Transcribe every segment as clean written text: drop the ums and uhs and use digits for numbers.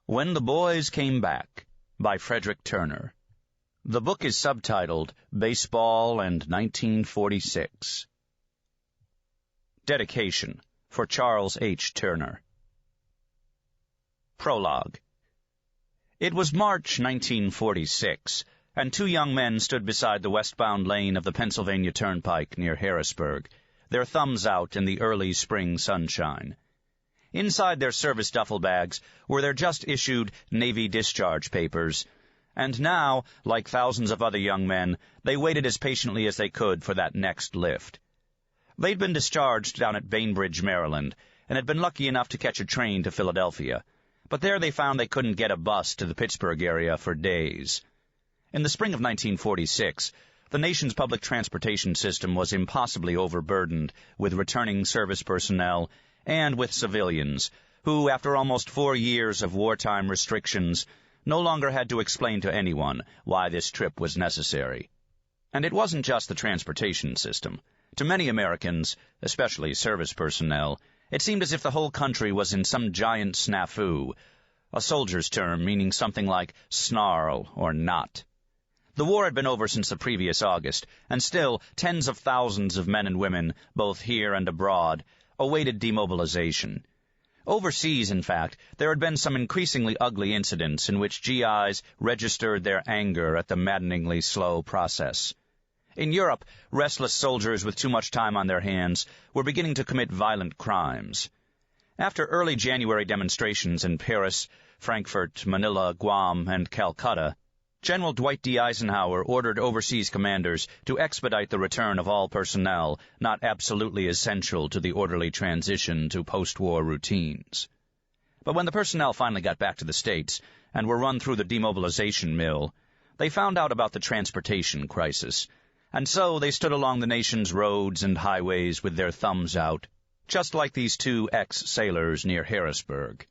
When the Boys Came Back by Frederick Turner. The book is subtitled Baseball and 1946. Dedication for Charles H. Turner. Prologue. It was March 1946, and two young men stood beside the westbound lane of the Pennsylvania Turnpike near Harrisburg, their thumbs out in the early spring sunshine. Inside their service duffel bags were their just-issued Navy discharge papers, and now, like thousands of other young men, they waited as patiently as they could for that next lift. They'd been discharged down at Bainbridge, Maryland, and had been lucky enough to catch a train to Philadelphia, but there they found they couldn't get a bus to the Pittsburgh area for days. In the spring of 1946, the nation's public transportation system was impossibly overburdened with returning service personnel and with civilians, who, after almost 4 years of wartime restrictions, no longer had to explain to anyone why this trip was necessary. And it wasn't just the transportation system. To many Americans, especially service personnel, it seemed as if the whole country was in some giant snafu, a soldier's term meaning something like snarl or knot. The war had been over since the previous August, and still tens of thousands of men and women, both here and abroad, awaited demobilization. Overseas, in fact, there had been some increasingly ugly incidents in which GIs registered their anger at the maddeningly slow process. In Europe, restless soldiers with too much time on their hands were beginning to commit violent crimes. After early January demonstrations in Paris, Frankfurt, Manila, Guam, and Calcutta, General Dwight D. Eisenhower ordered overseas commanders to expedite the return of all personnel not absolutely essential to the orderly transition to post-war routines. But when the personnel finally got back to the States and were run through the demobilization mill, they found out about the transportation crisis, and so they stood along the nation's roads and highways with their thumbs out, just like these two ex-sailors near Harrisburg.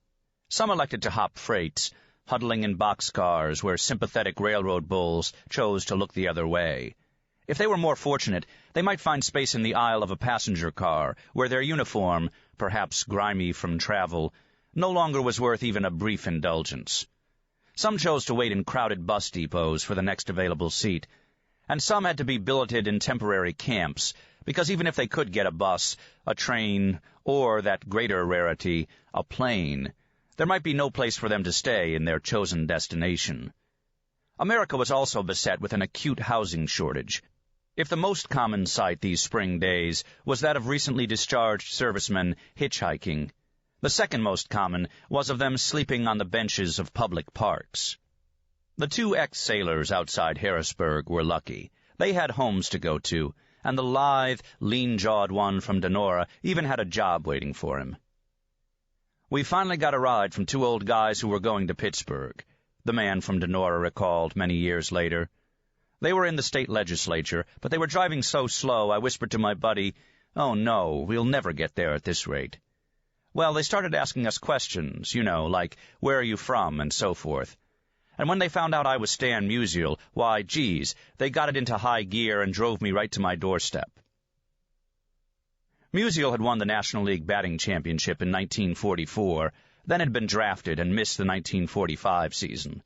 Some elected to hop freights, huddling in boxcars where sympathetic railroad bulls chose to look the other way. If they were more fortunate, they might find space in the aisle of a passenger car where their uniform, perhaps grimy from travel, no longer was worth even a brief indulgence. Some chose to wait in crowded bus depots for the next available seat, and some had to be billeted in temporary camps, because even if they could get a bus, a train, or, that greater rarity, a plane, there might be no place for them to stay in their chosen destination. America was also beset with an acute housing shortage. If the most common sight these spring days was that of recently discharged servicemen hitchhiking, the second most common was of them sleeping on the benches of public parks. The two ex-sailors outside Harrisburg were lucky. They had homes to go to, and the lithe, lean-jawed one from Donora even had a job waiting for him. We finally got a ride from two old guys who were going to Pittsburgh, the man from Donora recalled many years later. They were in the state legislature, but they were driving so slow I whispered to my buddy, "Oh no, we'll never get there at this rate." Well, they started asking us questions, like, "Where are you from?" and so forth. And when they found out I was Stan Musial, why, geez, they got it into high gear and drove me right to my doorstep. Musial had won the National League batting championship in 1944, then had been drafted and missed the 1945 season.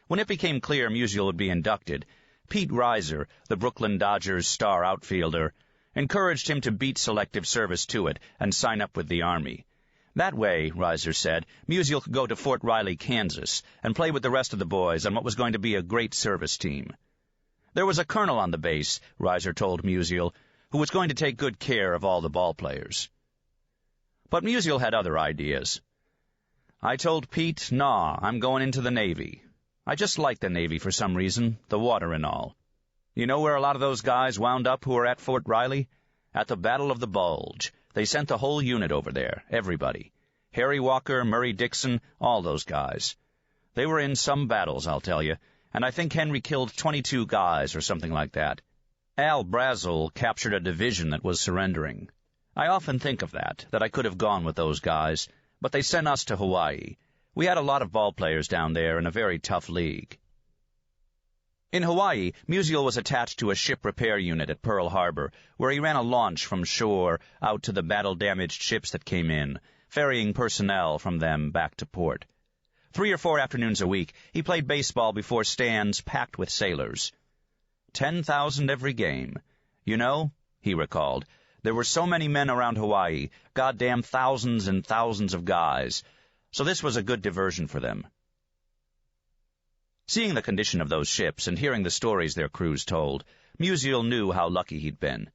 When it became clear Musial would be inducted, Pete Reiser, the Brooklyn Dodgers star outfielder, encouraged him to beat selective service to it and sign up with the Army. That way, Reiser said, Musial could go to Fort Riley, Kansas, and play with the rest of the boys on what was going to be a great service team. There was a colonel on the base, Reiser told Musial, who was going to take good care of all the ballplayers. But Musial had other ideas. I told Pete, "Nah, I'm going into the Navy. I just like the Navy for some reason, the water and all. You know where a lot of those guys wound up who were at Fort Riley? At the Battle of the Bulge. They sent the whole unit over there, everybody. Harry Walker, Murray Dixon, all those guys. They were in some battles, I'll tell you, and I think Henry killed 22 guys or something like that. Al Brazel captured a division that was surrendering. I often think of that I could have gone with those guys, but they sent us to Hawaii. We had a lot of ballplayers down there in a very tough league." In Hawaii, Musial was attached to a ship repair unit at Pearl Harbor, where he ran a launch from shore out to the battle-damaged ships that came in, ferrying personnel from them back to port. 3 or 4 afternoons a week, he played baseball before stands packed with sailors. 10,000 every game. You know, he recalled, there were so many men around Hawaii, goddamn thousands and thousands of guys. So this was a good diversion for them. Seeing the condition of those ships and hearing the stories their crews told, Musial knew how lucky he'd been.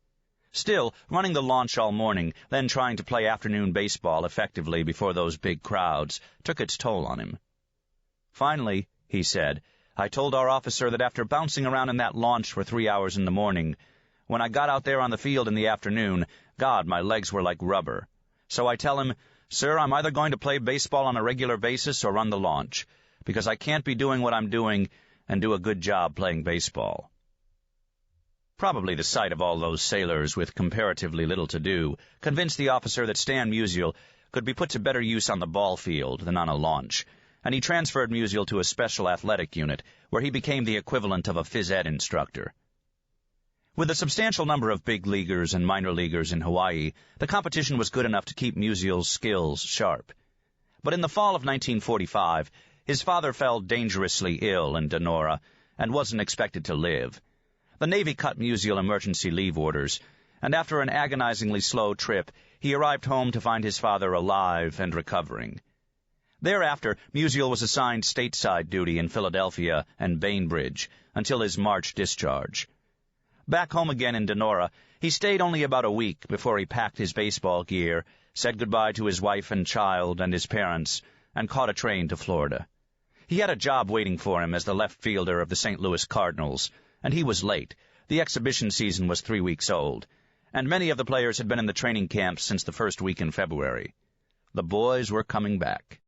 Still, running the launch all morning, then trying to play afternoon baseball effectively before those big crowds, took its toll on him. Finally, he said, I told our officer that after bouncing around in that launch for 3 hours in the morning, when I got out there on the field in the afternoon, God, my legs were like rubber. So I tell him, Sir, I'm either going to play baseball on a regular basis or run the launch, because I can't be doing what I'm doing and do a good job playing baseball. Probably the sight of all those sailors with comparatively little to do convinced the officer that Stan Musial could be put to better use on the ball field than on a launch, and he transferred Musial to a special athletic unit where he became the equivalent of a phys ed instructor. With a substantial number of big leaguers and minor leaguers in Hawaii, the competition was good enough to keep Musial's skills sharp. But in the fall of 1945, his father fell dangerously ill in Denora and wasn't expected to live. The Navy cut Musial emergency leave orders, and after an agonizingly slow trip, he arrived home to find his father alive and recovering. Thereafter, Musial was assigned stateside duty in Philadelphia and Bainbridge until his March discharge. Back home again in Denora, he stayed only about a week before he packed his baseball gear, said goodbye to his wife and child and his parents, and caught a train to Florida. He had a job waiting for him as the left fielder of the St. Louis Cardinals, and he was late. The exhibition season was 3 weeks old, and many of the players had been in the training camps since the first week in February. The boys were coming back.